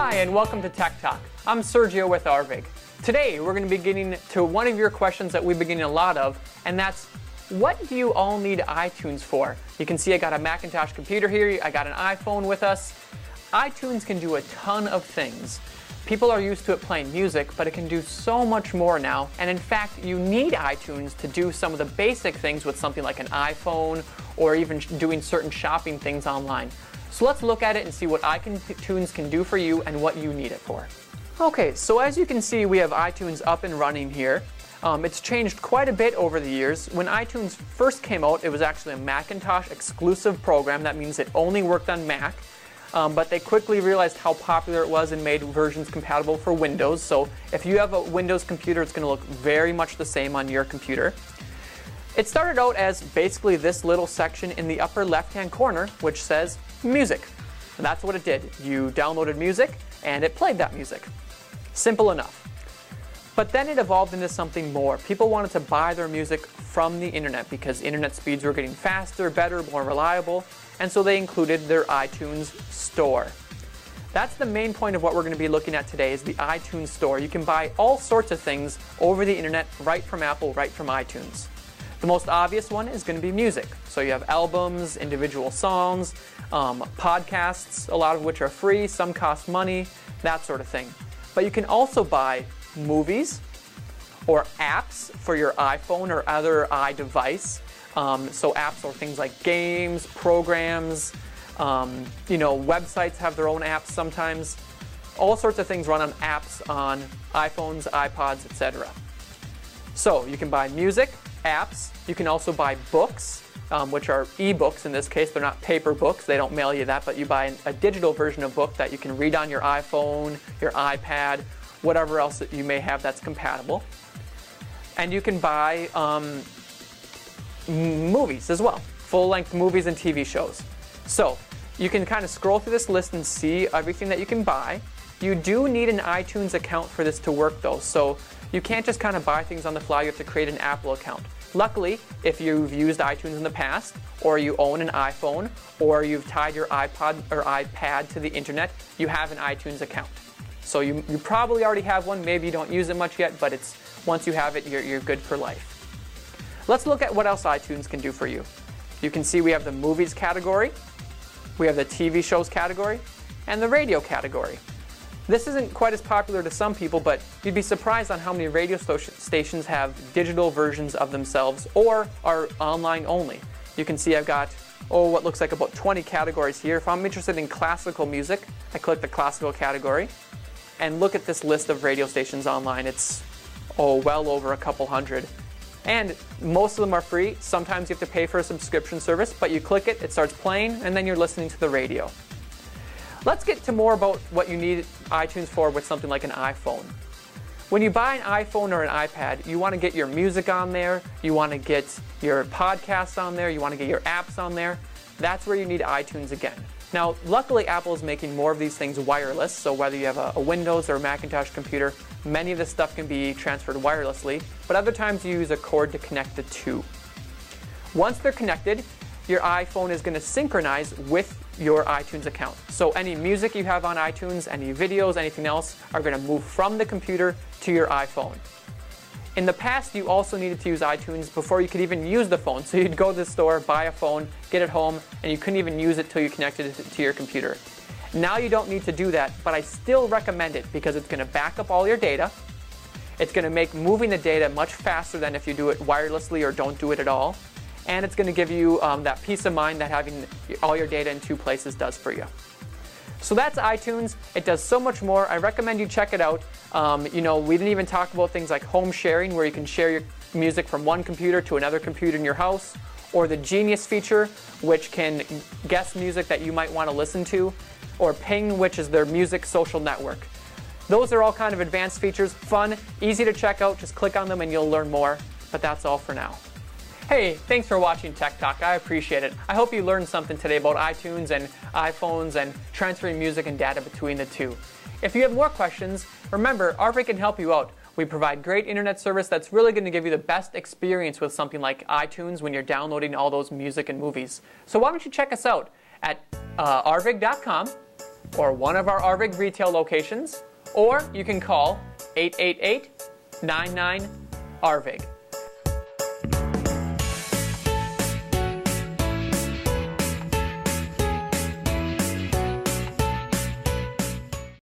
Hi, and welcome to Tech Talk. I'm Sergio with Arvig. Today, we're going to be getting to one of your questions that we've been getting a lot of, and that's, what do you all need iTunes for? You can see I got a Macintosh computer here, I got an iPhone with us. iTunes can do a ton of things. People are used to it playing music, but it can do so much more now, and in fact, you need iTunes to do some of the basic things with something like an iPhone, or even doing certain shopping things online. So let's look at it and see what iTunes can do for you and what you need it for. Okay, so as you can see, we have iTunes up and running here. It's changed quite a bit over the years. When iTunes first came out, it was actually a Macintosh exclusive program. That means it only worked on Mac. But they quickly realized how popular it was and made versions compatible for Windows. So if you have a Windows computer, it's going to look very much the same on your computer. It started out as basically this little section in the upper left-hand corner, which says Music. And that's what it did. You downloaded music, and it played that music. Simple enough. But then it evolved into something more. People wanted to buy their music from the internet because internet speeds were getting faster, better, more reliable, and so they included their iTunes Store. That's the main point of what we're going to be looking at today, is the iTunes Store. You can buy all sorts of things over the internet, right from Apple, right from iTunes. The most obvious one is going to be music. So you have albums, individual songs, podcasts, a lot of which are free, some cost money, that sort of thing. But you can also buy movies or apps for your iPhone or other iDevice. So apps are things like games, programs, websites have their own apps sometimes. All sorts of things run on apps on iPhones, iPods, etc. So you can buy music, apps. You can also buy books, which are e-books in this case. They're not paper books. They don't mail you that, but you buy a digital version of book that you can read on your iPhone, your iPad, whatever else that you may have that's compatible. And you can buy movies as well, full-length movies and TV shows. So you can kind of scroll through this list and see everything that you can buy. You do need an iTunes account for this to work though, so you can't just kind of buy things on the fly. You have to create an Apple account. Luckily, if you've used iTunes in the past, or you own an iPhone, or you've tied your iPod or iPad to the internet, you have an iTunes account. So you probably already have one. Maybe you don't use it much yet, but once you have it, you're good for life. Let's look at what else iTunes can do for you. You can see we have the movies category, we have the TV shows category, and the radio category. This isn't quite as popular to some people, but you'd be surprised on how many radio stations have digital versions of themselves or are online only. You can see I've got, what looks like about 20 categories here. If I'm interested in classical music, I click the classical category, and look at this list of radio stations online. It's, well over a couple hundred. And most of them are free. Sometimes you have to pay for a subscription service, but you click it, it starts playing, and then you're listening to the radio. Let's get to more about what you need iTunes for with something like an iPhone. When you buy an iPhone or an iPad, you want to get your music on there, you want to get your podcasts on there, you want to get your apps on there. That's where you need iTunes again. Now, luckily Apple is making more of these things wireless, so whether you have a Windows or a Macintosh computer, many of this stuff can be transferred wirelessly, but other times you use a cord to connect the two. Once they're connected, your iPhone is going to synchronize with your iTunes account. So any music you have on iTunes, any videos, anything else are going to move from the computer to your iPhone. In the past, you also needed to use iTunes before you could even use the phone. So you'd go to the store, buy a phone, get it home, and you couldn't even use it till you connected it to your computer. Now you don't need to do that, but I still recommend it because it's going to back up all your data. It's going to make moving the data much faster than if you do it wirelessly or don't do it at all. And it's going to give you that peace of mind that having all your data in two places does for you. So that's iTunes. It does so much more. I recommend you check it out. We didn't even talk about things like home sharing, where you can share your music from one computer to another computer in your house, or the Genius feature, which can guess music that you might want to listen to, or Ping, which is their music social network. Those are all kind of advanced features, fun, easy to check out. Just click on them and you'll learn more. But that's all for now. Hey, thanks for watching Tech Talk. I appreciate it. I hope you learned something today about iTunes and iPhones and transferring music and data between the two. If you have more questions, remember, Arvig can help you out. We provide great internet service that's really going to give you the best experience with something like iTunes when you're downloading all those music and movies. So why don't you check us out at arvig.com. or one of our RVIG retail locations, or you can call 888-99-RVIG.